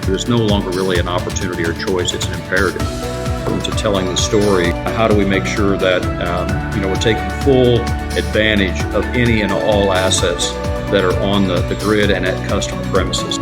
It's no longer really an opportunity or choice, it's an imperative. To telling the story, how do we make sure that we're taking full advantage of any and all assets that are on the grid and at customer premises.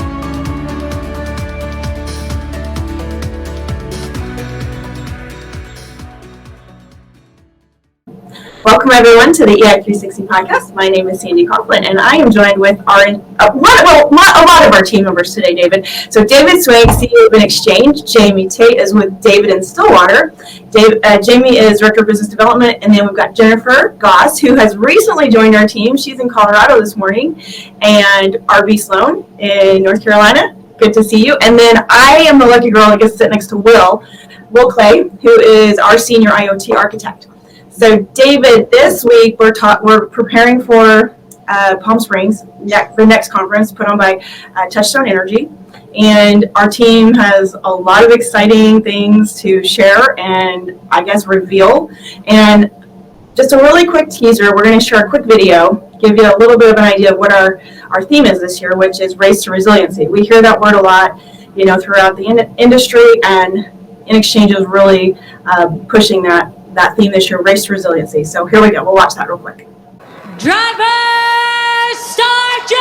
Welcome everyone to the EI360 podcast. My name is Sandy Coughlin, and I am joined with a lot of our team members today, David. So David Swank, CEO of InXchange. Jamie Tate is with David in Stillwater. Jamie is Director of Business Development, and then we've got Jennifer Goss, who has recently joined our team. She's in Colorado this morning, and RB Sloan in North Carolina. Good to see you. And then I am the lucky girl that gets to sit next to Will Clay, who is our Senior IoT Architect. So, David, this week we're preparing for Palm Springs, the next conference put on by Touchstone Energy, and our team has a lot of exciting things to share and I guess reveal. And just a really quick teaser, we're going to share a quick video, give you a little bit of an idea of what our theme is this year, which is Race to Resiliency. We hear that word a lot, throughout the industry, and InXchange is really pushing that theme this year, Race to Resiliency. So here we go. We'll watch that real quick. Drivers, start your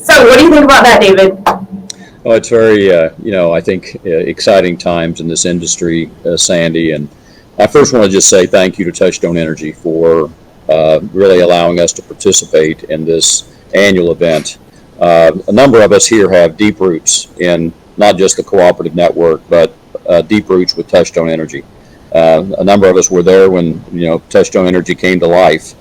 So what do you think about that, David? Well, it's very, I think exciting times in this industry, Sandy. And I first want to just say thank you to Touchstone Energy for really allowing us to participate in this annual event. A number of us here have deep roots in not just the cooperative network, but deep roots with Touchstone Energy. A number of us were there when, Touchstone Energy came to life.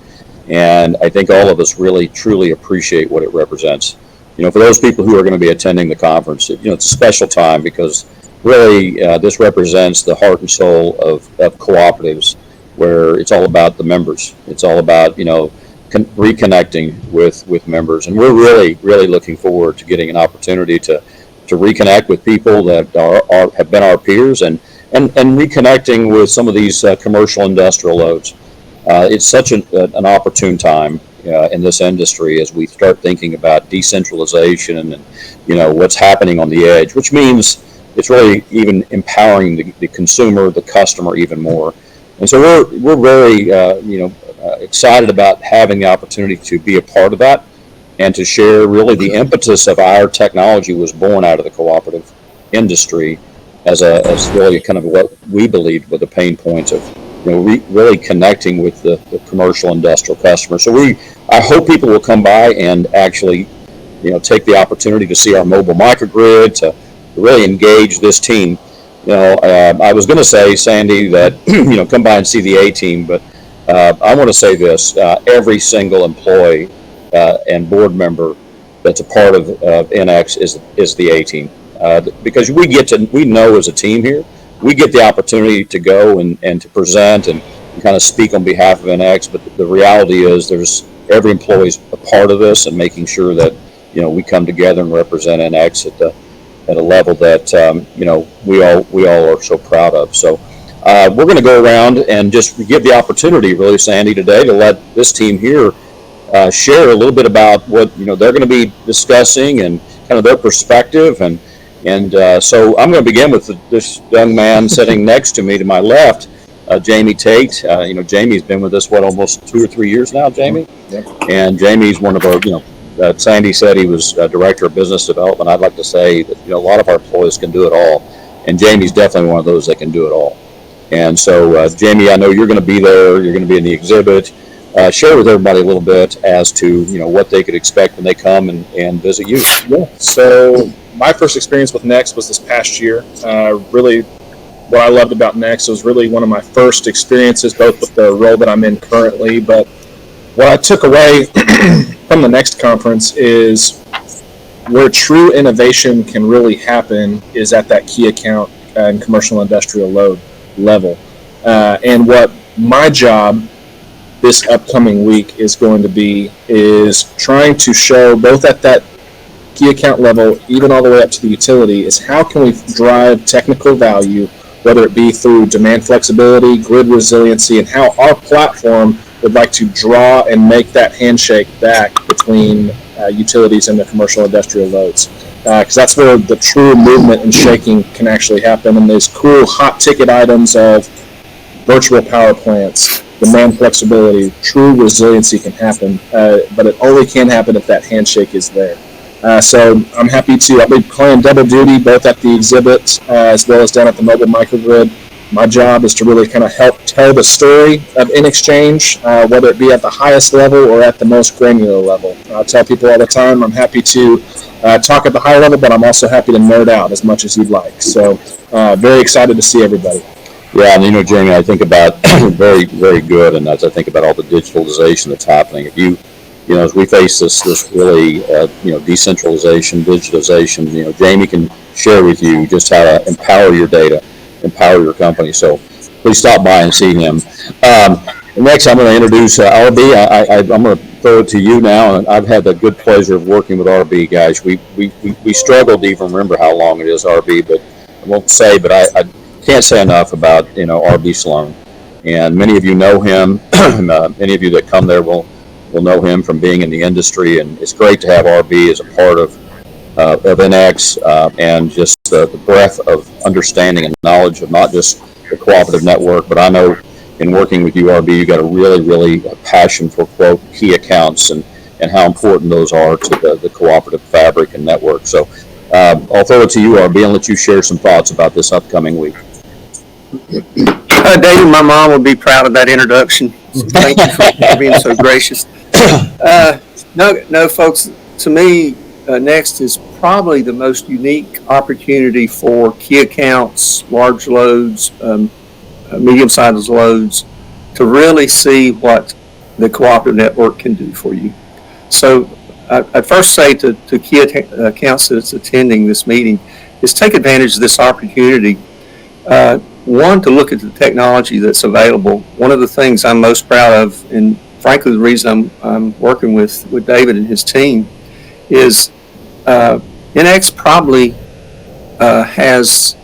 And I think all of us really, truly appreciate what it represents. For those people who are going to be attending the conference, it's a special time because really this represents the heart and soul of cooperatives, where it's all about the members. It's all about, reconnecting with members. And we're really, really looking forward to getting an opportunity to reconnect with people that have been our peers and reconnecting with some of these commercial industrial loads. It's such an opportune time in this industry as we start thinking about decentralization and what's happening on the edge, which means it's really even empowering the consumer, the customer even more. And so we're very excited about having the opportunity to be a part of that and to share really the impetus of our technology was born out of the cooperative industry as really kind of what we believed were the pain points of really connecting with the commercial industrial customer. So I hope people will come by and actually, take the opportunity to see our mobile microgrid, to really engage this team. I was going to say, Sandy, that, come by and see the A-team, but I want to say this, every single employee and board member that's a part of NX is the A-team. Because we know as a team here, we get the opportunity to go and to present and kind of speak on behalf of NX, but the reality is every employee's a part of this and making sure that, we come together and represent NX at a level that, we all are so proud of. So we're going to go around and just give the opportunity, really, Sandy, today to let this team here share a little bit about what, they're going to be discussing and kind of their perspective. And so I'm going to begin with this young man sitting next to me to my left, Jamie Tate. Jamie's been with us, almost 2 or 3 years now, Jamie? Yep. And Jamie's one of our, Sandy said he was Director of Business Development. I'd like to say that, a lot of our employees can do it all. And Jamie's definitely one of those that can do it all. And so, Jamie, I know you're going to be there. You're going to be in the exhibit. Share with everybody a little bit as to, what they could expect when they come and visit you. Yeah. So my first experience with Next was this past year. Really, what I loved about Next was really one of my first experiences, both with the role that I'm in currently, but what I took away from the Next conference is where true innovation can really happen is at that key account and commercial industrial load level. And what my job this upcoming week is going to be is trying to show both at that key account level, even all the way up to the utility, is how can we drive technical value, whether it be through demand flexibility, grid resiliency, and how our platform would like to draw and make that handshake back between utilities and the commercial industrial loads. Because that's where the true movement and shaking can actually happen. And those cool hot ticket items of virtual power plants, demand flexibility, true resiliency can happen. But it only can happen if that handshake is there. So I'm happy I'll be playing double duty both at the exhibit as well as down at the mobile microgrid. My job is to really kind of help tell the story of InXchange, whether it be at the highest level or at the most granular level. I tell people all the time I'm happy to talk at the high level, but I'm also happy to nerd out as much as you'd like. So very excited to see everybody. Yeah, and Jamie, I think about very, very good, and as I think about all the digitalization that's happening, if you as we face this really, decentralization, digitization, Jamie can share with you just how to empower your data, empower your company. So please stop by and see him. Next, I'm going to introduce RB. I'm going to throw it to you now, and I've had the good pleasure of working with RB, guys. We struggled to even remember how long it is, RB, but I won't say, but I can't say enough about, RB Sloan. And many of you know him. Many of you that come there will know him from being in the industry, and it's great to have RB as a part of NX and just the breadth of understanding and knowledge of not just the cooperative network, but I know in working with you, RB, you got a really passion for, quote, key accounts and how important those are to the cooperative fabric and network. So I'll throw it to you, RB, and let you share some thoughts about this upcoming week. David, my mom would be proud of that introduction. Thank you for being so gracious. No, folks, to me, Next is probably the most unique opportunity for key accounts, large loads, medium-sized loads, to really see what the cooperative network can do for you. So I'd first say to key accounts that's attending this meeting is take advantage of this opportunity. One, to look at the technology that's available. One of the things I'm most proud of, and frankly the reason I'm working with David and his team, is NX probably has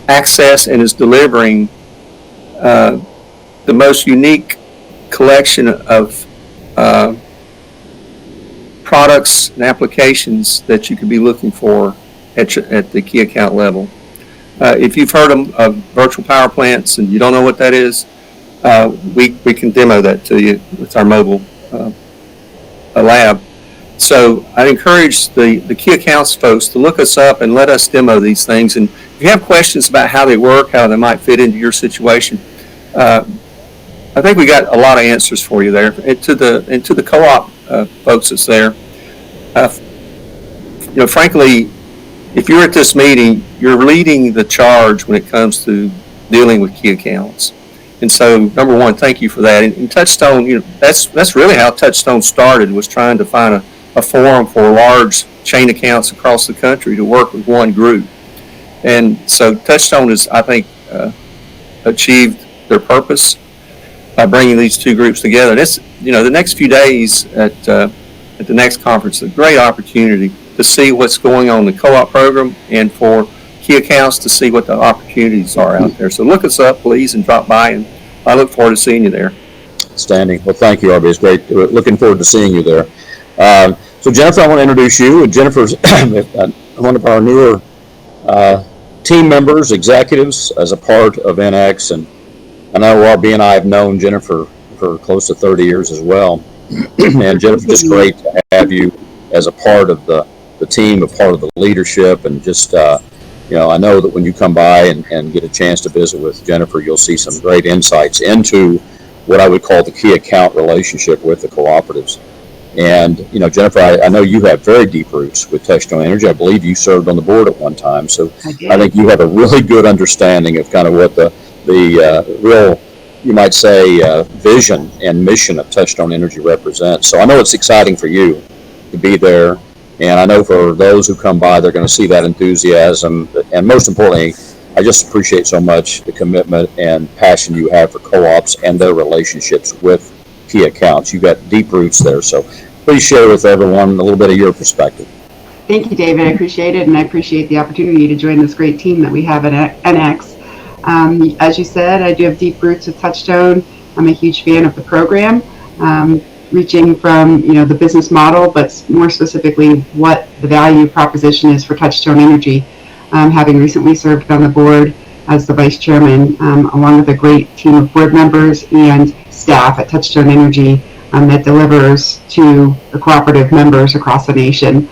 access and is delivering the most unique collection of products and applications that you could be looking for at the key account level. If you've heard of virtual power plants and you don't know what that is, we can demo that to you with our mobile lab. So I'd encourage the key accounts folks to look us up and let us demo these things. And if you have questions about how they work, how they might fit into your situation, I think we got a lot of answers for you there. And to the co-op folks that's there, frankly, if you're at this meeting, you're leading the charge when it comes to dealing with key accounts. And so, number one, thank you for that. And Touchstone, that's really how Touchstone started, was trying to find a forum for large chain accounts across the country to work with one group. And so Touchstone has, I think, achieved their purpose by bringing these two groups together. And it's, the next few days at the next conference, a great opportunity to see what's going on in the co-op program and for key accounts to see what the opportunities are out there. So look us up, please, and drop by, and I look forward to seeing you there. Outstanding. Well, thank you, RB. It's great. Looking forward to seeing you there. So, Jennifer, I want to introduce you. Jennifer's one of our newer team members, executives, as a part of NX, and I know RB and I have known Jennifer for close to 30 years as well. And Jennifer, just great to have you as a part of the team, a part of the leadership, and just I know that when you come by and get a chance to visit with Jennifer, you'll see some great insights into what I would call the key account relationship with the cooperatives. And, Jennifer, I know you have very deep roots with Touchstone Energy. I believe you served on the board at one time. So I think you have a really good understanding of kind of what the real, you might say, vision and mission of Touchstone Energy represents. So I know it's exciting for you to be there. And I know for those who come by, they're going to see that enthusiasm and, most importantly, I just appreciate so much the commitment and passion you have for co-ops and their relationships with key accounts. You've got deep roots there, so please share with everyone a little bit of your perspective. Thank you, David. I appreciate it, and I appreciate the opportunity to join this great team that we have at NX. As you said, I do have deep roots with Touchstone. I'm a huge fan of the program, reaching from the business model, but more specifically what the value proposition is for Touchstone Energy. Having recently served on the board as the vice chairman, along with a great team of board members and staff at Touchstone Energy that delivers to the cooperative members across the nation.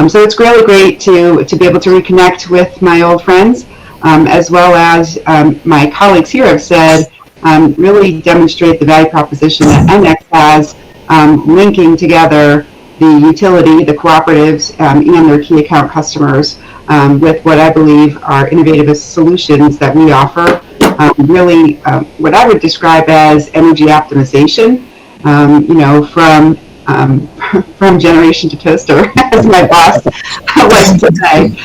So it's really great to be able to reconnect with my old friends, as well as my colleagues here have said, really demonstrate the value proposition that NX has, linking together the utility, the cooperatives, and their key account customers with what I believe are innovative solutions that we offer. Really, what I would describe as energy optimization, from generation to toaster, as my boss likes to say.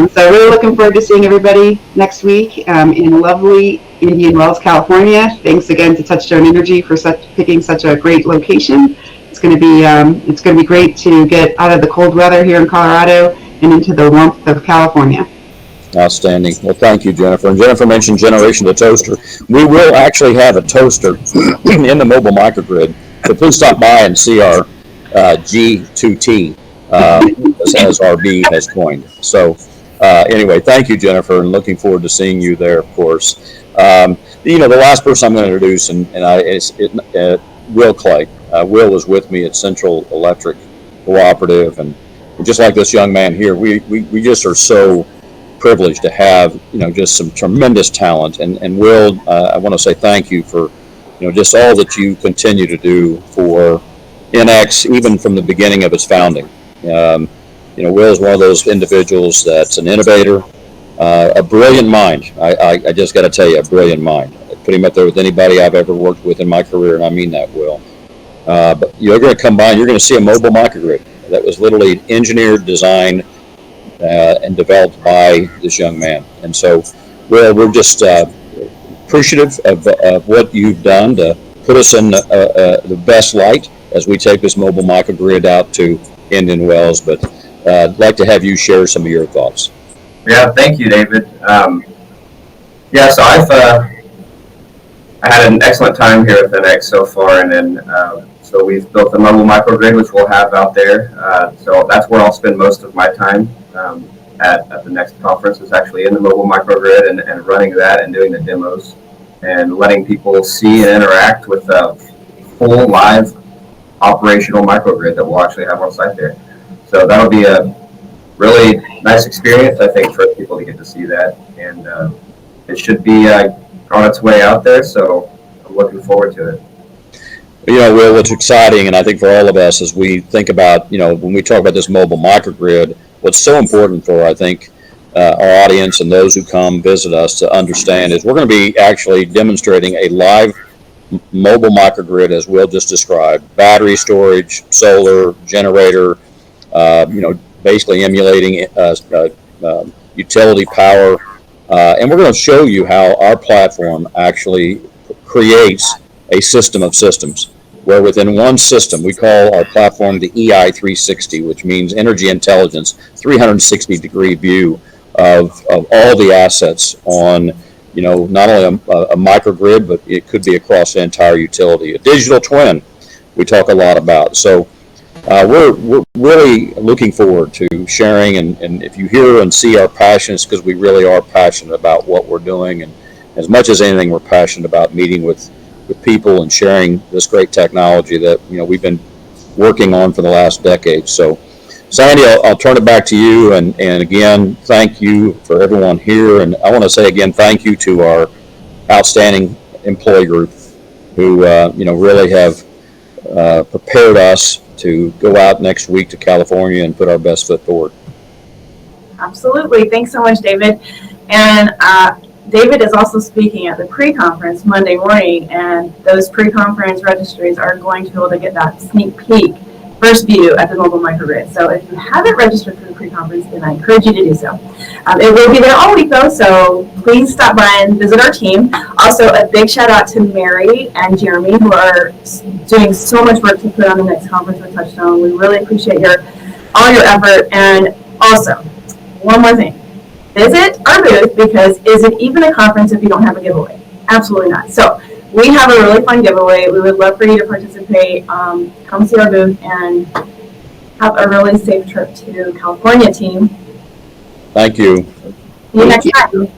So really looking forward to seeing everybody next week in lovely Indian Wells, California. Thanks again to Touchstone Energy for picking such a great location. It's going to be great to get out of the cold weather here in Colorado and into the warmth of California. Outstanding. Well, thank you, Jennifer. And Jennifer mentioned generation to toaster. We will actually have a toaster in the mobile microgrid. So please stop by and see our G2T, as RB has coined. So anyway, thank you, Jennifer, and looking forward to seeing you there, of course. The last person I'm going to introduce is Will Clay. Will was with me at Central Electric Cooperative, and just like this young man here, we just are so privileged to have just some tremendous talent. And Will, I want to say thank you for just all that you continue to do for NX, even from the beginning of its founding. Will is one of those individuals that's an innovator, a brilliant mind. I just got to tell you, a brilliant mind. Put him up there with anybody I've ever worked with in my career, and I mean that, Will. But you're going to come by and you're going to see a mobile microgrid that was literally engineered, designed, and developed by this young man. And so, Will, we're just appreciative of what you've done to put us in the best light as we take this mobile microgrid out to Indian Wells. But I'd like to have you share some of your thoughts. Yeah, thank you, David. So I had an excellent time here with NX so far, and then so we've built a mobile microgrid, which we'll have out there. So that's where I'll spend most of my time at the next conference, is actually in the mobile microgrid and running that and doing the demos and letting people see and interact with a full live operational microgrid that we'll actually have on site there. So that'll be a really nice experience, I think, for people to get to see that, and it should be on its way out there, so I'm looking forward to it. Will, what's exciting, and I think for all of us as we think about, when we talk about this mobile microgrid, what's so important for, I think, our audience and those who come visit us to understand is we're going to be actually demonstrating a live mobile microgrid, as Will just described: battery storage, solar, generator, basically emulating utility power. And we're going to show you how our platform actually creates a system of systems, where within one system, we call our platform the EI 360, which means Energy Intelligence, 360-degree view of all the assets on, not only a microgrid, but it could be across the entire utility. A digital twin, we talk a lot about. So we're really looking forward to sharing, and if you hear and see our passion, it's because we really are passionate about what we're doing, and as much as anything, we're passionate about meeting with people and sharing this great technology that we've been working on for the last decade. So, Sandy, I'll turn it back to you, and again, thank you for everyone here, and I want to say again thank you to our outstanding employee group who really have prepared us to go out next week to California and put our best foot forward. Absolutely. Thanks so much, David. And David is also speaking at the pre-conference Monday morning, and those pre-conference registries are going to be able to get that sneak peek first view at the mobile microgrid. So if you haven't registered for the pre-conference, then I encourage you to do so. It will be there all week though, so please stop by and visit our team. Also, a big shout out to Mary and Jeremy, who are doing so much work to put on the next conference with Touchstone. We really appreciate all your effort. And also, one more thing. Visit our booth, because is it even a conference if you don't have a giveaway? Absolutely not. So we have a really fun giveaway. We would love for you to participate. Come see our booth and have a really safe trip to California, team. Thank you. See you next time.